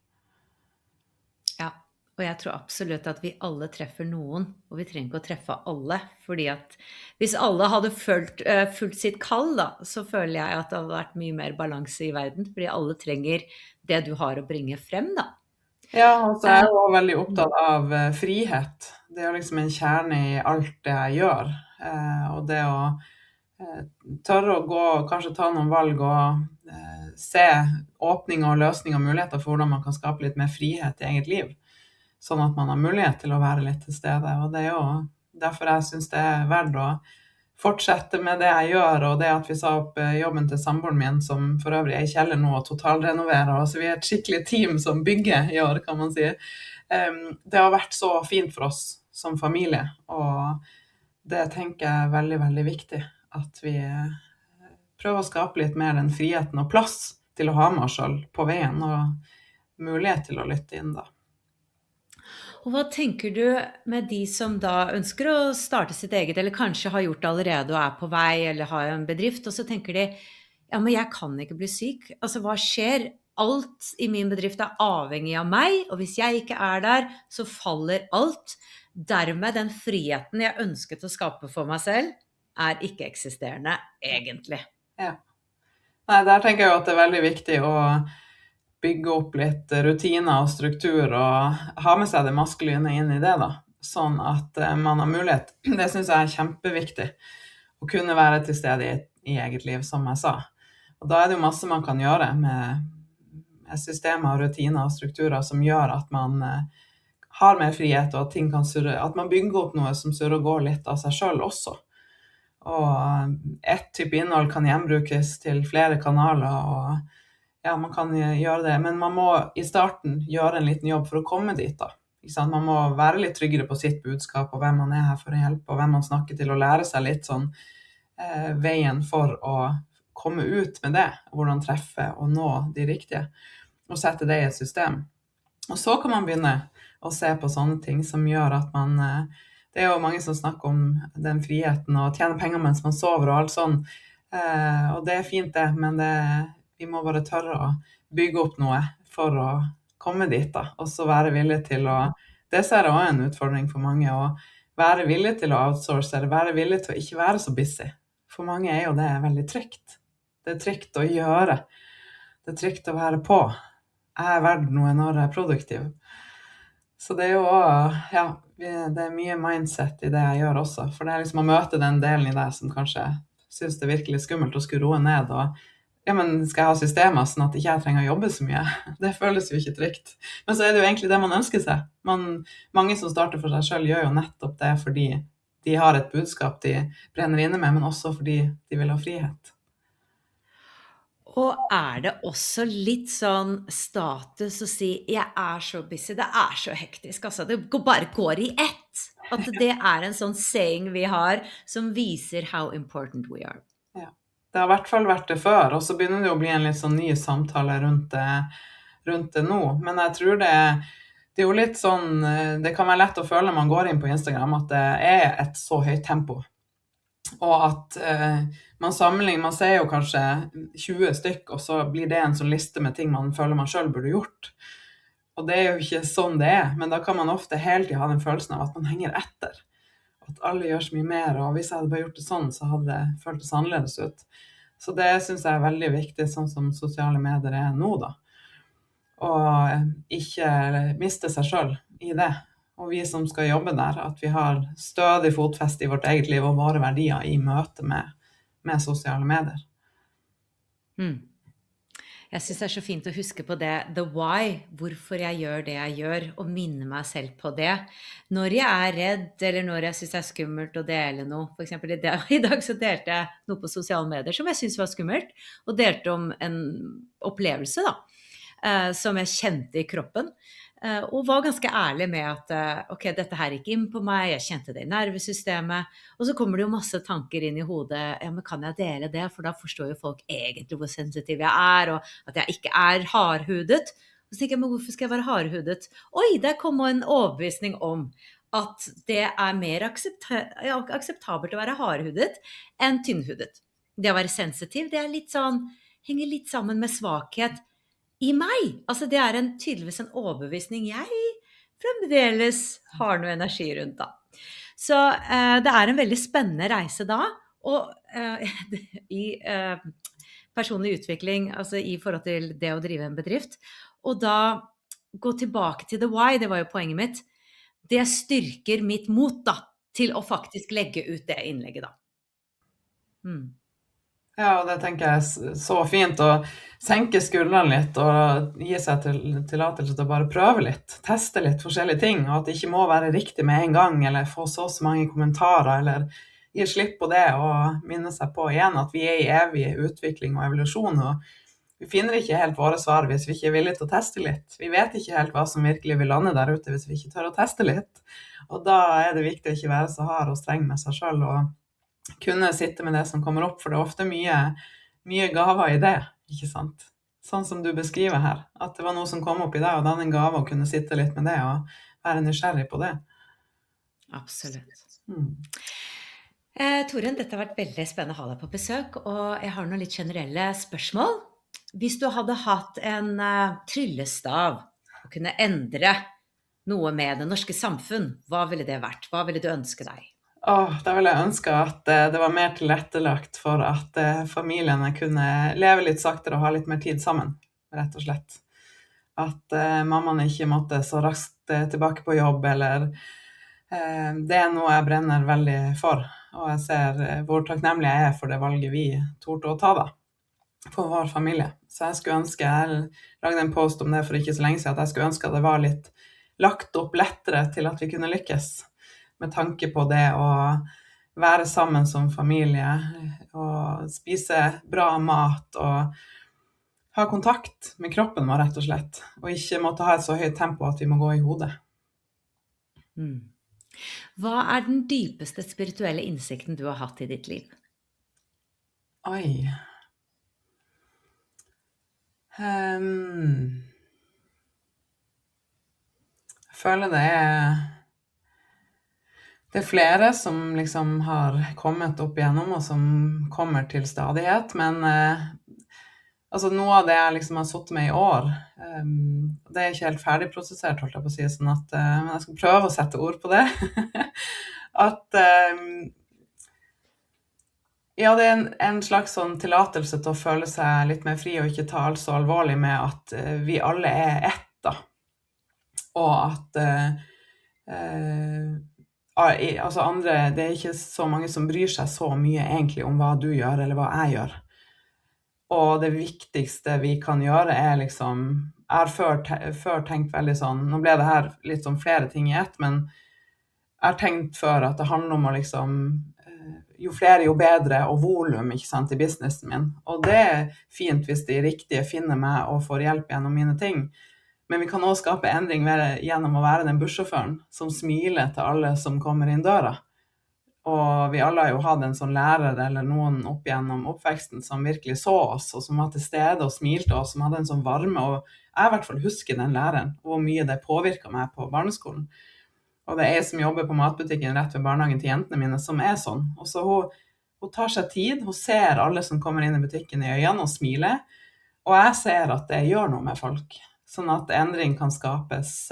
Ja, og jeg tror absolutt at vi alle treffer noen, og vi trenger ikke å treffe alle, fordi at hvis alle hadde fulgt sitt kall da, så føler jeg at det hadde vært mye mer balanse i verden, fordi alle trenger det du har å bringe frem da. Ja, altså jeg jo veldig opptatt av frihet. Det jo liksom en kjerne i alt det jeg gjør, og det å tørre å gå, kanskje ta noen valg og se åpninger og løsninger og muligheter for hvordan man kan skape litt mer frihet i eget liv, sånn at man har mulighet til å være litt til stede. Og det jo derfor jeg synes det verdt å fortsette med det jeg gjør, og det at vi sa opp jobben til samboeren min, som for øvrig i kjeller nå og totalrenoverer, og så vi et skikkelig team som bygger i år, kan man si. Det har vært så fint for oss som familie, og det tenker jeg veldig, veldig viktig, at vi prøver å skape litt mer den friheten og plass til å ha med oss selv på veien, og mulighet til å lytte inn da. Og hva tenker du med de som da ønsker å starte sitt eget, eller kanskje har gjort det allerede og på vei, eller har en bedrift, og så tenker de, ja, men jeg kan ikke bli syk. Altså, hva skjer? Alt i min bedrift avhengig av meg, og hvis jeg ikke der, så faller alt. Dermed den friheten jeg ønsket å skape for meg selv, ikke eksisterende, egentlig. Ja. Nei, der tenker jeg at det veldig viktig å bygge opp litt rutiner og struktur, og ha med seg det maskuline inn i det da, sånn at man har mulighet. Det synes jeg kjempeviktig, å kunne være til stede i eget liv, som jeg sa. Og da det jo masse man kan gjøre med systemer, rutiner og strukturer som gjør at man har mer frihet, og at ting kan surre, at man bygger opp noe som surrer og går litt av seg selv også. Og et type innhold kan gjenbrukes til flere kanaler, og ja, man kan gjøre det, men man må i starten gjøre en liten jobb for å komme dit da. Ikke sant? Man må være litt tryggere på sitt budskap, og hvem man her for å hjelpe, og hvem man snakker til, og lære seg litt sånn veien for å komme ut med det, hvordan treffe og nå de riktige, og sette det i et system. Og så kan man begynne å se på sånne ting som gjør at man, det jo mange som snakker om den friheten, og tjene penger mens man sover og alt sånn, og det fint det, men vi må bare tørre å bygge opp noe for å komme dit da, og så være villig til å, det ser jeg også en utfordring for mange, å være villig til å outsource, eller være villig til å ikke være så busy. For mange jo det veldig trygt. Det trygt å gjøre. Det trygt å være på. Jeg verdt noe når jeg produktiv. Så det jo også, ja, Det mye mindset i det jeg gjør også, for det liksom å møte den delen i deg som kanskje synes det er virkelig skummelt å skulle roe ned, og ja, men skal jeg ha systemer sånn at ikke jeg trenger å jobbe så mye? Det føles jo ikke trygt. Men så er det jo egentlig det man ønsker seg. Mange som starter for seg selv gjør jo nettopp det fordi de har et budskap de brenner inne med, men også fordi de vil ha frihet. Og det også litt sånn status å si, jeg så busy, det så hektisk, altså, det bare går i ett. At det en sånn saying vi har, som viser how important we are. Ja, det har i hvert fall vært det før, og så begynner det å bli en litt sånn ny samtale rundt det nå. Men jeg tror det er jo litt sånn, det kan være lett å føle når man går inn på Instagram, at det et så høyt tempo. Og at man sammenligner, man ser jo kanskje 20 stykk, og så blir det en sånn liste med ting man føler man selv burde gjort. Og det jo ikke sånn det men da kan man ofte hele tiden ha den følelsen av at man henger etter. At alle gjør så mye mer, og hvis jeg hadde bare gjort det sånn, så hadde det føltes annerledes ut. Så det synes jeg veldig viktig, sånn som sosiale medier nå da. Og ikke miste seg selv i det. Og vi som skal jobbe der, at vi har stødig fotfeste i vårt eget liv og våre verdier i møte med sosiale medier. Jeg synes det så fint å huske på det, the why, hvorfor jeg gjør det jeg gjør, og minne meg selv på det. Når jeg redd, eller når jeg synes det skummelt å dele noe, for eksempel i dag så delte jeg noe på sosiale medier som jeg synes var skummelt, og delte om en opplevelse da, som jeg kjente i kroppen. Og var ganske ærlig med at ok, dette her gikk inn på meg, jeg kjente det i nervesystemet, og så kommer det jo masse tanker inn i hodet, ja, men kan jeg dele det? For da forstår jo folk egentlig hvor sensitiv jeg og at jeg ikke hardhudet. Og så tenker jeg, men hvorfor skal jeg være hardhudet? Oi, der kom en overbevisning om at det mer akseptabelt å være hardhudet enn tynnhudet. Det å være sensitiv, det litt sånn, henger litt sammen med svakhet i meg. Altså det tydeligvis en overbevisning jeg fremdeles har noe energi rundt da. Så det en veldig spennende reise da, og i personlig utvikling, altså i forhold til det å drive en bedrift, og da gå tilbake til the why, det var jo poenget mitt, det styrker mitt mot da, til å faktisk legge ut det innlegget da. Ja, og det tenker jeg så fint å senke skuldrene litt og gi seg tillatelse til å bare prøve litt, teste litt forskjellige ting, og at det ikke må være riktig med en gang, eller få så mange kommentarer, eller gi slipp på det, og minne seg på igjen at vi i evig utvikling og evolusjon, og vi finner ikke helt våre svar hvis vi ikke villige til å teste litt. Vi vet ikke helt hva som virkelig vil lande der ute hvis vi ikke tør å teste litt, og da det viktig å ikke være så hard og streng med seg selv, og kunne sitte med det som kommer opp, for det ofte mye gaver i det, ikke sant? Sånn som du beskriver her, at det var noe som kom opp i deg, og da en gave å kunne sitte litt med det, og være nysgjerrig på det. Absolutt. Torunn, dette har vært veldig spennende å ha deg på besøk, og jeg har noen litt generelle spørsmål. Hvis du hadde hatt en tryllestav og kunne endre noe med det norske samfunn, hva ville det vært? Hva ville du ønske deg? Da vil jeg ønske at det var mer tilrettelagt for at familiene kunne leve litt saktere og ha litt mer tid sammen, rett og slett. At mammaene ikke måtte så raskt tilbake på jobb, eller det noe jeg brenner veldig for, og jeg ser hvor takknemlig jeg for det valget vi torde å ta da, for vår familie. Så jeg skulle ønske, jeg lagde en post om det for ikke så lenge siden, at jeg skulle ønske at det var litt lagt opp lettere til at vi kunne lykkes, med tanke på det å være sammen som familie, og spise bra mat, og ha kontakt med kroppen vår, rett og slett, og ikke måtte ha et så høyt tempo at vi må gå i hodet. Hva den dypeste spirituelle innsikten du har hatt i ditt liv? Oi. Jeg føler det flere som liksom har kommet opp igjennom, og som kommer til stadighet, men altså noe av det jeg liksom har suttet med i år, det ikke helt ferdigprosessert, holdt jeg på å si, sånn at, men jeg skal prøve å sette ord på det, at ja, det en slags sånn tillatelse til å føle seg litt mer fri, og ikke ta alt så alvorlig med at vi alle ett da, og at altså det er ikke så mange som bryr seg så mye egentlig om hva du gjør, eller hva jeg gjør. Og det viktigste vi kan gjøre er liksom, jeg har før tenkt veldig sånn, nå ble det her litt sånn flere ting i ett, men jeg har tenkt før at det handler om å liksom, jo flere jo bedre, og volum, ikke sant, i businessen min. Og det er fint hvis de riktige finner meg og får hjelp gjennom mine ting. Men vi kan også skape endring gjennom å være den bussjåføren som smiler til alle som kommer inn døra. Og vi alle har jo hatt en sånn lærer eller noen opp gjennom oppveksten som virkelig så oss, og som var til stede og smilte oss, som hadde en sånn varme. Og jeg i hvert fall husker den læreren, og hvor mye det påvirket meg på barneskolen. Og det er jeg som jobber på matbutikken rett ved barnehagen til jentene mine, som er sånn. Og så hun tar seg tid, hun ser alle som kommer inn i butikken i øynene og smiler, og jeg ser at det gjør noe med folk. Sånn at endring kan skapes.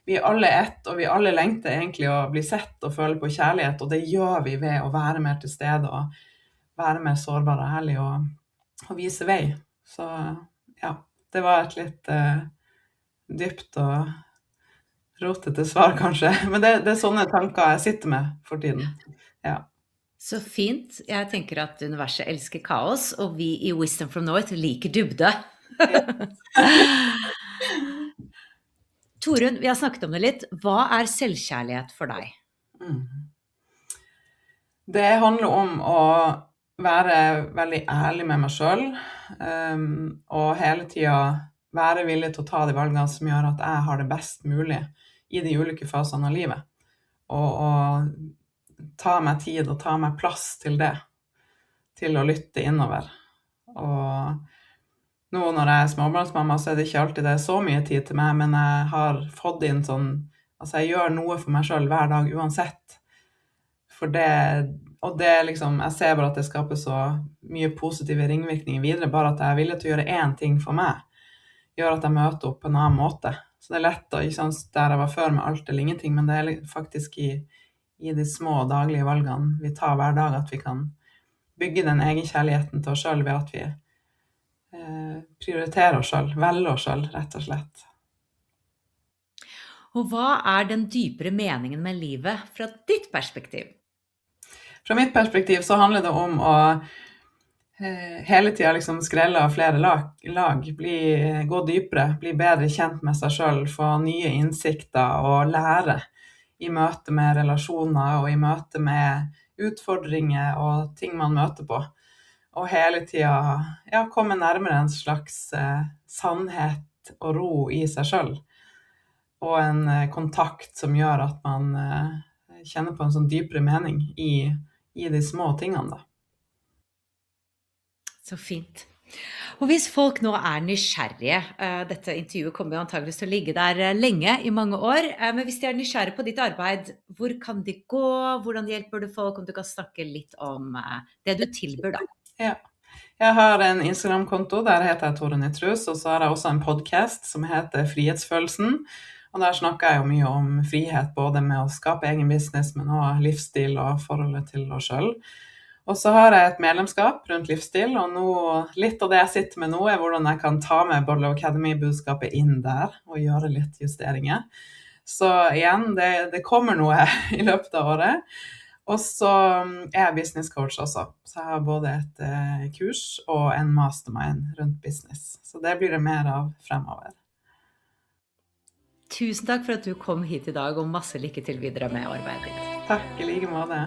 Vi er alle ett, og vi alle lengter egentlig å bli sett og føle på kjærlighet, og det gjør vi ved å være mer til stede og være mer sårbar og ærlig og vise vei. Så ja, det var et litt dypt og rotete svar kanskje, men det er sånne tanker jeg sitter med for tiden. Ja. Så fint. Jeg tenker at universet elsker kaos, og vi i Wisdom from North liker dybde. Torunn, vi har snakket om det litt. Hva er selvkjærlighet for deg? Det handler om å være veldig ærlig med meg selv, og hele tiden være villig til å ta de valgene som gjør at jeg har det best mulig i de ulike fasene av livet. Og ta meg tid og ta meg plass til det, til å lytte innover. Og nå når jeg er småbarnsmamma, så er det ikke alltid det er så mye tid til meg, men jeg har fått inn sånn, altså jeg gjør noe for meg selv hver dag uansett. For det, og det liksom, jeg ser bare at det skaper så mye positive ringvirkninger videre, bare at jeg er villig til å gjøre én ting for meg, gjør at jeg møter opp på en annen måte. Så det er lett å, ikke sant, der jeg var før med alt eller ingenting, men det er faktisk i de små daglige valgene vi tar hver dag, at vi kan bygge den egenkjærligheten til oss selv ved at vi prioriterer oss selv, velger oss selv, rett og slett. Og hva er den dypere meningen med livet fra ditt perspektiv? Fra mitt perspektiv så handler det om å hele tiden liksom skrelle av flere lag, gå dypere, bli bedre kjent med seg selv, få nye innsikter og lære i møte med relasjoner og i møte med utfordringer og ting man møter på. Og hele tiden komme nærmere en slags sannhet og ro i seg selv. Og en kontakt som gjør at man kjenner på en sånn dypere mening i de små tingene da. Så fint. Og hvis folk nå er nysgjerrige, dette intervjuet kommer jo antageligvis til å ligge der lenge i mange år, men hvis de er nysgjerrige på ditt arbeid, hvor kan de gå, hvordan hjelper du folk, om du kan snakke litt om det du tilbyr da? Ja, jeg har en Instagram-konto, der heter jeg Torunn Nitrus, og så har jeg også en podcast som heter Frihetsfølelsen, og der snakker jeg jo mye om frihet, både med å skape egen business, men også livsstil og forholdet til oss selv. Og så har jeg et medlemskap rundt livsstil, og nå, litt av det jeg sitter med nå er hvordan jeg kan ta med Bottle Academy-budskapet inn der, og gjøre litt justeringer. Så igjen, det kommer noe i løpet av året. Og så er jeg business coach også, så jeg har både et kurs og en mastermind rundt business. Så det blir det mer av fremover. Tusen takk for at du kom hit i dag, og masse lykke til videre med arbeidet ditt. Takk, i like måte.